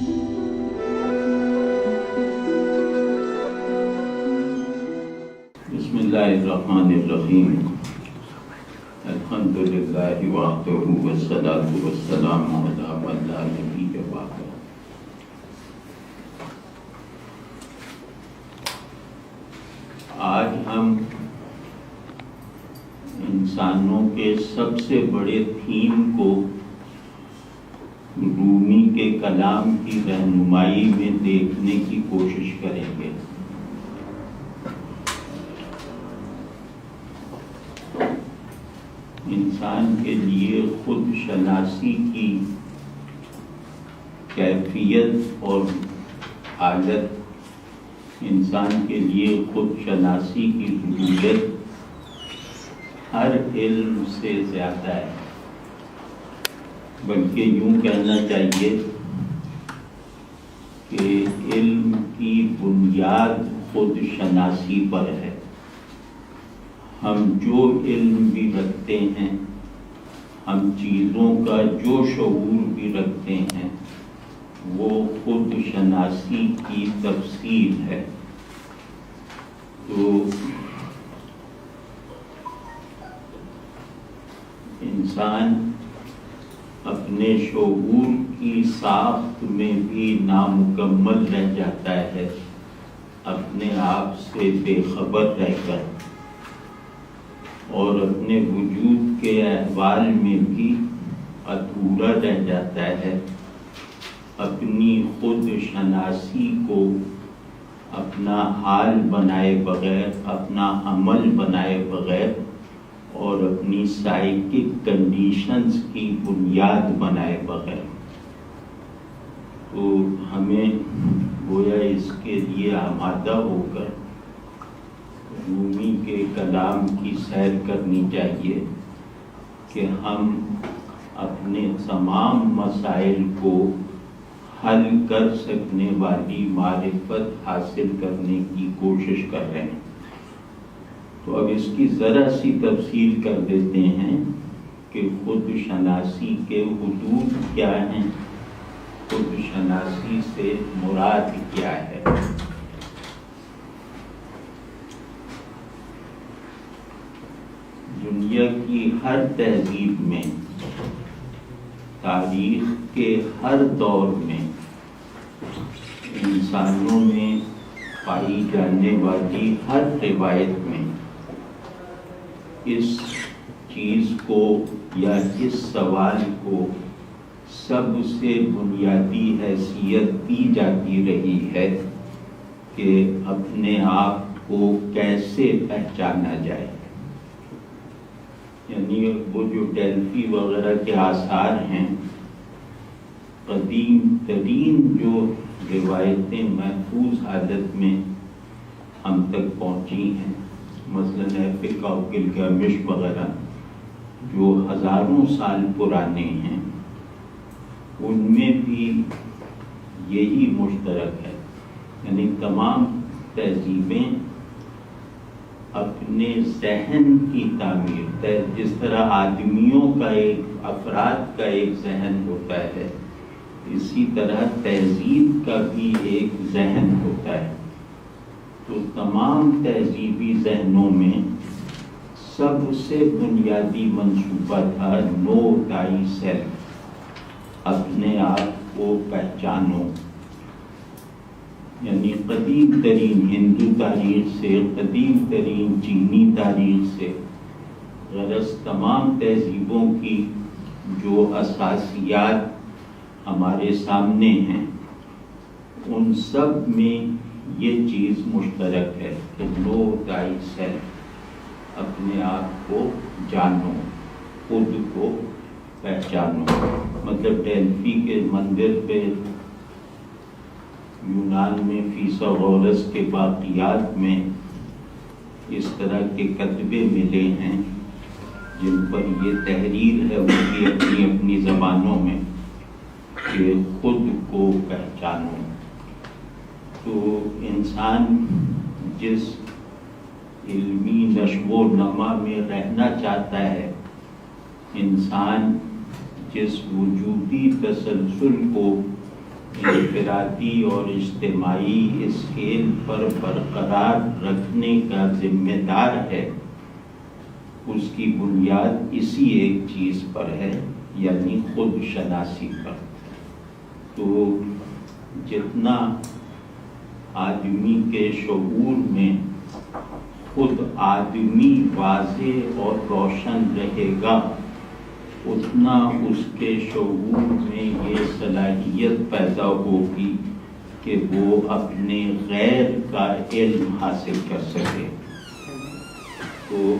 بسم اللہ الرحمن الرحیم الحمدللہ وحدہ والصلاۃ والسلام علی من لا نبی بعدہ۔ آج ہم انسانوں کے سب سے بڑے تھیم کو رومی کے کلام کی رہنمائی میں دیکھنے کی کوشش کریں گے۔ انسان کے لیے خود شناسی کی کیفیت اور حالت، انسان کے لیے خود شناسی کی ضرورت ہر علم سے زیادہ ہے، بلکہ یوں کہنا چاہیے کہ علم کی بنیاد خود شناسی پر ہے۔ ہم جو علم بھی رکھتے ہیں، ہم چیزوں کا جو شعور بھی رکھتے ہیں، وہ خود شناسی کی تفصیل ہے۔ تو انسان اپنے شعور کی ساخت میں بھی نامکمل رہ جاتا ہے، اپنے آپ سے بے خبر رہ کر، اور اپنے وجود کے احوال میں بھی ادھورا رہ جاتا ہے۔ اپنی خود شناسی کو اپنا حال بنائے بغیر، اپنا عمل بنائے بغیر، اور اپنی سائیکک کنڈیشنز کی بنیاد بنائے بغیر، تو ہمیں گویا اس کے لیے آمادہ ہو کر رومی کے کلام کی سیر کرنی چاہیے کہ ہم اپنے تمام مسائل کو حل کر سکنے والی معرفت حاصل کرنے کی کوشش کر رہے ہیں۔ تو اب اس کی ذرا سی تفصیل کر دیتے ہیں کہ خود شناسی کے حدود کیا ہیں، خود شناسی سے مراد کیا ہے۔ دنیا کی ہر تہذیب میں، تاریخ کے ہر دور میں، انسانوں میں پائی جانے والی ہر روایت میں اس چیز کو یا اس سوال کو سب سے بنیادی حیثیت دی جاتی رہی ہے کہ اپنے آپ کو کیسے پہچانا جائے۔ یعنی وہ جو ڈیلفی وغیرہ کے آثار ہیں، قدیم ترین جو روایتیں محفوظ حالت میں ہم تک پہنچی ہیں، مثلاً ایپک آف گلگامش وغیرہ جو ہزاروں سال پرانے ہیں، ان میں بھی یہی مشترک ہے۔ یعنی تمام تہذیبیں اپنے ذہن کی تعمیر، جس طرح آدمیوں کا افراد کا ایک ذہن ہوتا ہے، اسی طرح تہذیب کا بھی ایک ذہن ہوتا ہے۔ تو تمام تہذیبی ذہنوں میں سب سے بنیادی منصوبہ تھا نو تائی سیلف، اپنے آپ کو پہچانو۔ یعنی قدیم ترین ہندو تاریخ سے، قدیم ترین چینی تاریخ سے، غرض تمام تہذیبوں کی جو اساسیات ہمارے سامنے ہیں، ان سب میں یہ چیز مشترک ہے کہ نو تائی سیلف، اپنے آپ کو جانو، خود کو پہچانو۔ مطلب ڈیلفی کے مندر پہ یونان میں فیثاغورس کے باقیات میں اس طرح کے کتبے ملے ہیں جن پر یہ تحریر ہے ان کی اپنی اپنی زبانوں میں کہ خود کو پہچانو۔ تو انسان جس علمی نشو و نما میں رہنا چاہتا ہے، انسان جس وجودی تسلسل کو انفرادی اور اجتماعی اسکیل پر برقرار رکھنے کا ذمہ دار ہے، اس کی بنیاد اسی ایک چیز پر ہے، یعنی خود شناسی پر۔ تو جتنا آدمی کے شعور میں خود آدمی واضح اور روشن رہے گا، اتنا اس کے شعور میں یہ صلاحیت پیدا ہوگی کہ وہ اپنے غیر کا علم حاصل کر سکے۔ تو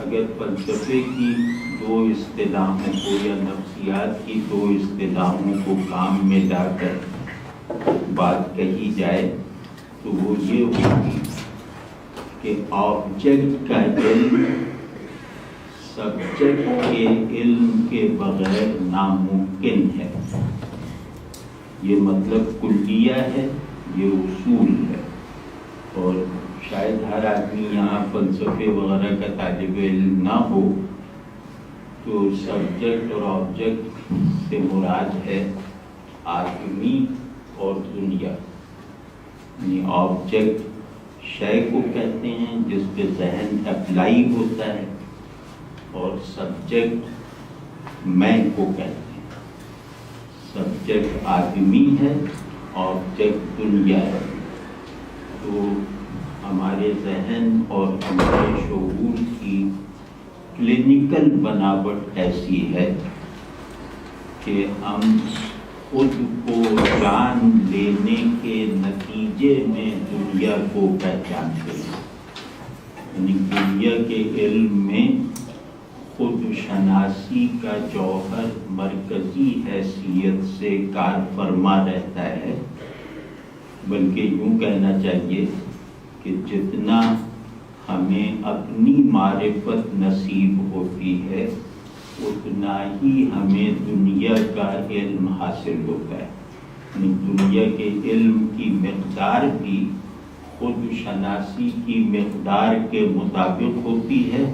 اگر فلسفے کی دو اصطلاحوں کو یا نفسیات کی دو اصطلاحوں کو کام میں لا کر بات کہی جائے تو وہ یہ ہوگی کہ آبجیکٹ کا علم سبجیکٹ کے علم کے بغیر ناممکن ہے۔ یہ مطلب کلیہ ہے، یہ اصول ہے، اور شاید ہر آدمی یہاں فلسفے وغیرہ کا طالب علم نہ ہو تو سبجیکٹ اور آبجیکٹ سے مراد ہے آدمی اور دنیا۔ یعنی آبجیکٹ شے کو کہتے ہیں جس پہ ذہن اپلائی ہوتا ہے، اور سبجیکٹ میں کو کہتے ہیں۔ سبجیکٹ آدمی ہے، آبجیکٹ دنیا ہے۔ تو ہمارے ذہن اور ہمارے شعور کی کلینکل بناوٹ ایسی ہے کہ ہم خود کو جان لینے کے نتیجے میں دنیا کو پہچانتے ہیں۔ یعنی دنیا کے علم میں خود شناسی کا جوہر مرکزی حیثیت سے کار فرما رہتا ہے، بلکہ یوں کہنا چاہیے کہ جتنا ہمیں اپنی معرفت نصیب ہوتی ہے اتنا ہی ہمیں دنیا کا علم حاصل ہوتا ہے۔ یعنی دنیا کے علم کی مقدار بھی خود شناسی کی مقدار کے مطابق ہوتی ہے،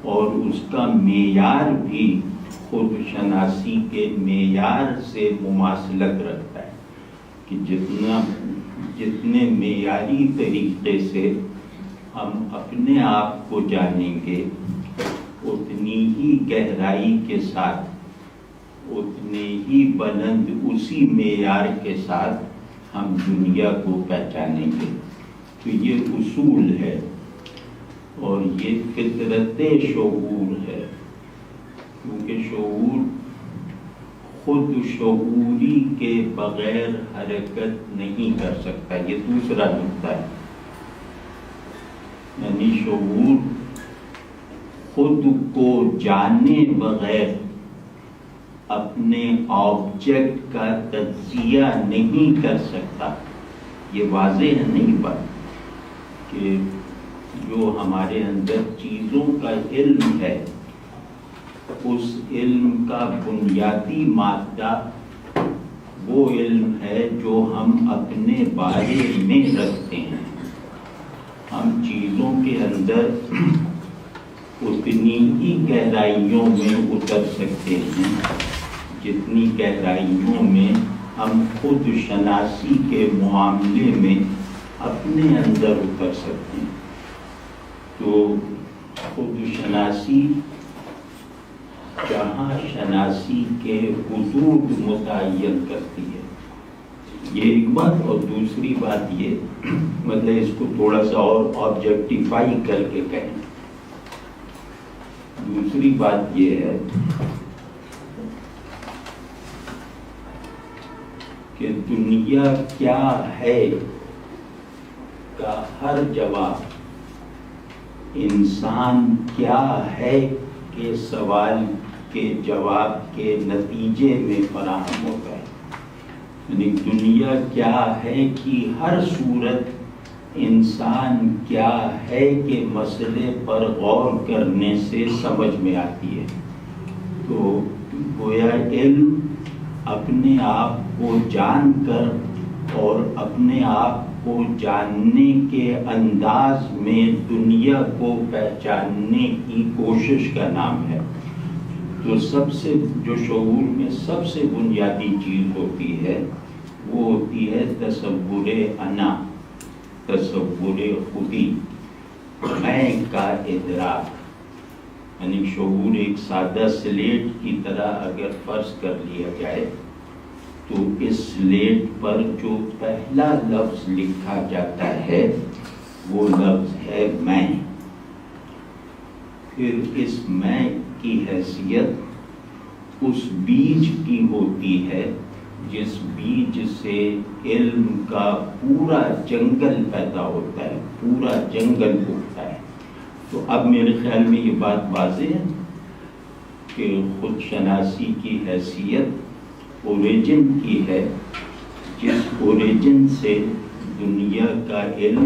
اور اس کا معیار بھی خود شناسی کے معیار سے مماثلت رکھتا ہے کہ جتنے معیاری طریقے سے ہم اپنے آپ کو جانیں گے اتنی ہی گہرائی کے ساتھ، اتنے ہی بلند اسی معیار کے ساتھ ہم دنیا کو پہچانیں گے۔ تو یہ اصول ہے اور یہ فطرت شعور ہے، کیونکہ شعور خود شعوری کے بغیر حرکت نہیں کر سکتا۔ یہ دوسرا نقطہ ہے، یعنی شعور خود کو جانے بغیر اپنے آبجیکٹ کا تجزیہ نہیں کر سکتا۔ یہ واضح ہے نہیں بات کہ جو ہمارے اندر چیزوں کا علم ہے، اس علم کا بنیادی مادہ وہ علم ہے جو ہم اپنے بارے میں رکھتے ہیں۔ ہم چیزوں کے اندر اتنی ہی گہرائیوں میں اتر سکتے ہیں جتنی گہرائیوں میں ہم خود شناسی کے معاملے میں اپنے اندر اتر سکتے ہیں۔ تو خود شناسی جہاں شناسی کے حدود متعین کرتی ہے، یہ ایک بات، اور دوسری بات یہ مطلب اس کو تھوڑا سا اور آبجیکٹیفائی کر کے کہیں، دوسری بات یہ ہے کہ دنیا کیا ہے کا ہر جواب انسان کیا ہے کے سوال کے جواب کے نتیجے میں فراہم ہوتا ہے۔ یعنی دنیا کیا ہے کہ ہر صورت انسان کیا ہے کہ مسئلے پر غور کرنے سے سمجھ میں آتی ہے۔ تو گویا علم اپنے آپ کو جان کر اور اپنے آپ کو جاننے کے انداز میں دنیا کو پہچاننے کی کوشش کا نام ہے۔ تو سب سے جو شعور میں سب سے بنیادی چیز ہوتی ہے وہ ہوتی ہے تصور انا، تصور خودی، میں کا ادراک. یعنی شعور ایک سادہ سلیٹ کی طرح اگر فرض کر لیا جائے تو اس سلیٹ پر جو پہلا لفظ لکھا جاتا ہے وہ لفظ ہے میں. پھر اس میں کی حیثیت اس بیج کی ہوتی ہے جس بیج سے علم کا پورا جنگل پیدا ہوتا ہے، پورا جنگل اگتا ہے. تو اب میرے خیال میں یہ بات واضح ہے کہ خود شناسی کی حیثیت اوریجن کی ہے، جس اوریجن سے دنیا کا علم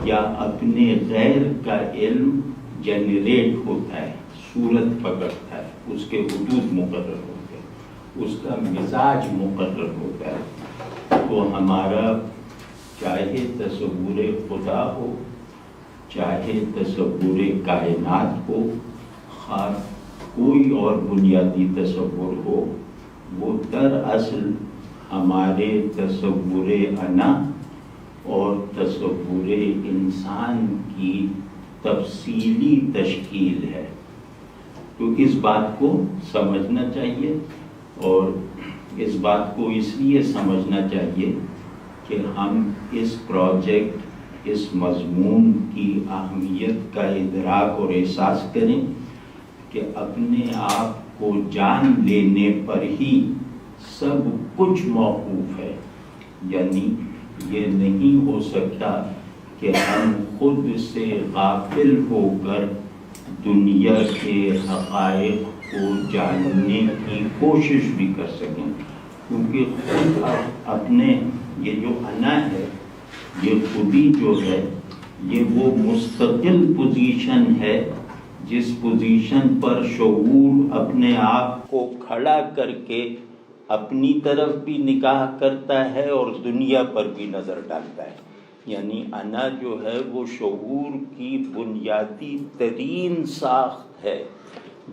یا اپنے غیر کا علم جنریٹ ہوتا ہے، صورت پکڑتا ہے، اس کے حدود مقرر ہوتے ہیں، اس کا مزاج مقرر ہوتا ہے. تو ہمارا چاہے تصور خدا ہو، چاہے تصور کائنات ہو، خواہ کوئی اور بنیادی تصور ہو، وہ دراصل ہمارے تصور انا اور تصور انسان کی تفصیلی تشکیل ہے. تو اس بات کو سمجھنا چاہیے، اور اس بات کو اس لیے سمجھنا چاہیے کہ ہم اس پروجیکٹ، اس مضمون کی اہمیت کا ادراک اور احساس کریں کہ اپنے آپ کو جان لینے پر ہی سب کچھ موقوف ہے. یعنی یہ نہیں ہو سکتا کہ ہم خود سے غافل ہو کر دنیا کے حقائق کو جاننے کی کوشش بھی کر سکیں، کیونکہ خود اپنے یہ جو انا ہے، یہ خودی جو ہے، یہ وہ مستقل پوزیشن ہے جس پوزیشن پر شعور اپنے آپ کو کھڑا کر کے اپنی طرف بھی نگاہ کرتا ہے اور دنیا پر بھی نظر ڈالتا ہے. یعنی انا جو ہے وہ شعور کی بنیادی ترین ساخت ہے.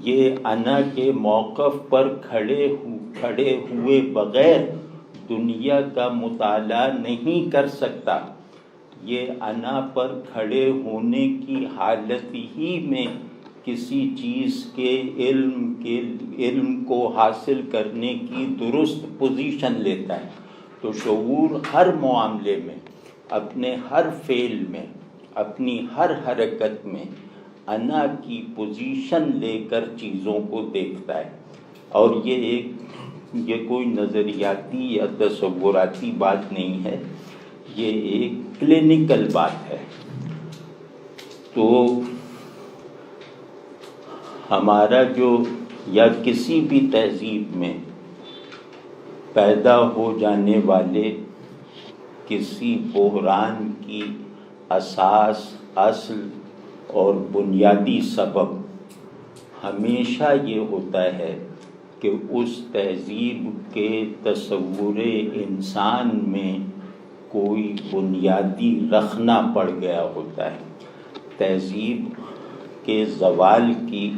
یہ انا کے موقف پر کھڑے ہوئے بغیر دنیا کا مطالعہ نہیں کر سکتا. یہ انا پر کھڑے ہونے کی حالت ہی میں کسی چیز کے علم کو حاصل کرنے کی درست پوزیشن لیتا ہے. تو شعور ہر معاملے میں، اپنے ہر فعل میں، اپنی ہر حرکت میں انا کی پوزیشن لے کر چیزوں کو دیکھتا ہے. اور یہ کوئی نظریاتی یا تصوراتی بات نہیں ہے، یہ ایک کلینکل بات ہے. تو ہمارا جو یا کسی بھی تہذیب میں پیدا ہو جانے والے کسی بحران کی اساس، اصل اور بنیادی سبب ہمیشہ یہ ہوتا ہے کہ اس تہذیب کے تصور انسان میں کوئی بنیادی رخنہ پڑ گیا ہوتا ہے. تہذیب کے زوال کی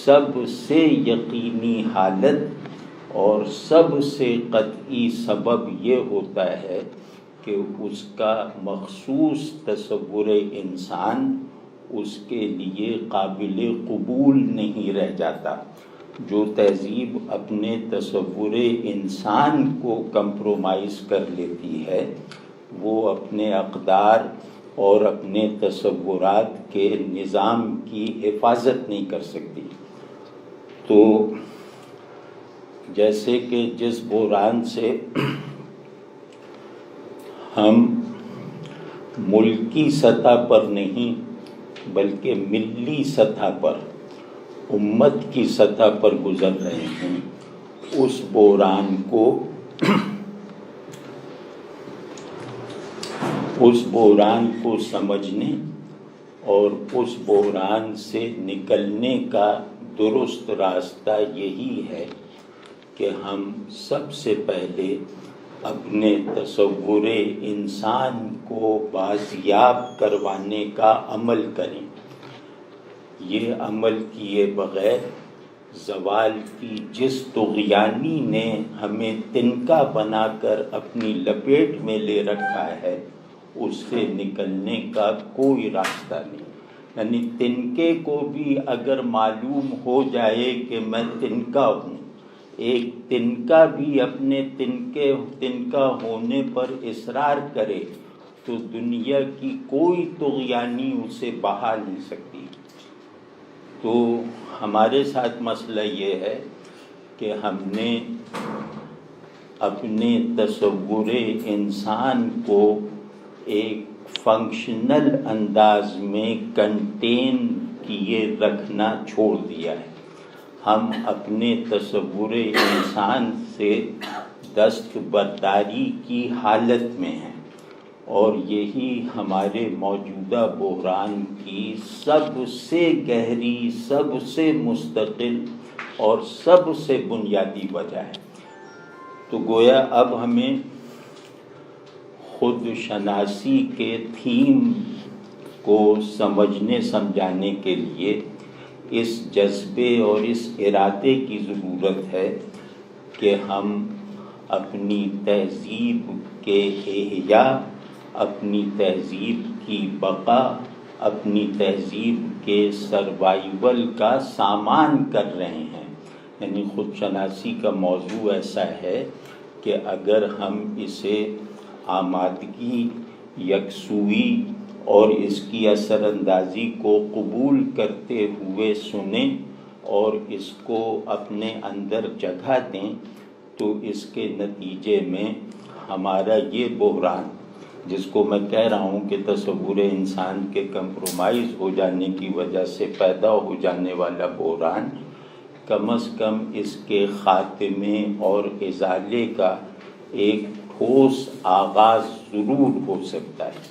سب سے یقینی حالت اور سب سے قطعی سبب یہ ہوتا ہے کہ اس کا مخصوص تصور انسان اس کے لیے قابل قبول نہیں رہ جاتا. جو تہذیب اپنے تصور انسان کو کمپرومائز کر لیتی ہے وہ اپنے اقدار اور اپنے تصورات کے نظام کی حفاظت نہیں کر سکتی. تو جیسے کہ جس بحران سے ہم ملکی سطح پر نہیں بلکہ ملی سطح پر، امت کی سطح پر گزر رہے ہیں، اس بحران کو سمجھنے اور اس بحران سے نکلنے کا درست راستہ یہی ہے کہ ہم سب سے پہلے اپنے تصور انسان کو بازیاب کروانے کا عمل کریں. یہ عمل کیے بغیر زوال کی جس طغیانی نے ہمیں تنکا بنا کر اپنی لپیٹ میں لے رکھا ہے، اس سے نکلنے کا کوئی راستہ نہیں۔ یعنی تنکے کو بھی اگر معلوم ہو جائے کہ میں تنکا ہوں، ایک تنکا بھی اپنے تنکا ہونے پر اصرار کرے تو دنیا کی کوئی طغیانی اسے بہا نہیں سکتی۔ تو ہمارے ساتھ مسئلہ یہ ہے کہ ہم نے اپنے تصور انسان کو ایک فنکشنل انداز میں کنٹین کیے رکھنا چھوڑ دیا ہے۔ ہم اپنے تصور انسان سے دستبرداری کی حالت میں ہیں، اور یہی ہمارے موجودہ بحران کی سب سے گہری، سب سے مستقل اور سب سے بنیادی وجہ ہے۔ تو گویا اب ہمیں خود شناسی کے تھیم کو سمجھنے سمجھانے کے لیے اس جذبے اور اس ارادے کی ضرورت ہے کہ ہم اپنی تہذیب کے احیاء، اپنی تہذیب کی بقا، اپنی تہذیب کے سروائیول کا سامان کر رہے ہیں۔ یعنی خود شناسی کا موضوع ایسا ہے کہ اگر ہم اسے آمادگی، یکسوئی اور اس کی اثر اندازی کو قبول کرتے ہوئے سنیں اور اس کو اپنے اندر جگہ دیں، تو اس کے نتیجے میں ہمارا یہ بحران، جس کو میں کہہ رہا ہوں کہ تصور انسان کے کمپرومائز ہو جانے کی وجہ سے پیدا ہو جانے والا بحران، کم از کم اس کے خاتمے اور ازالے کا ایک ٹھوس آغاز ضرور ہو سکتا ہے۔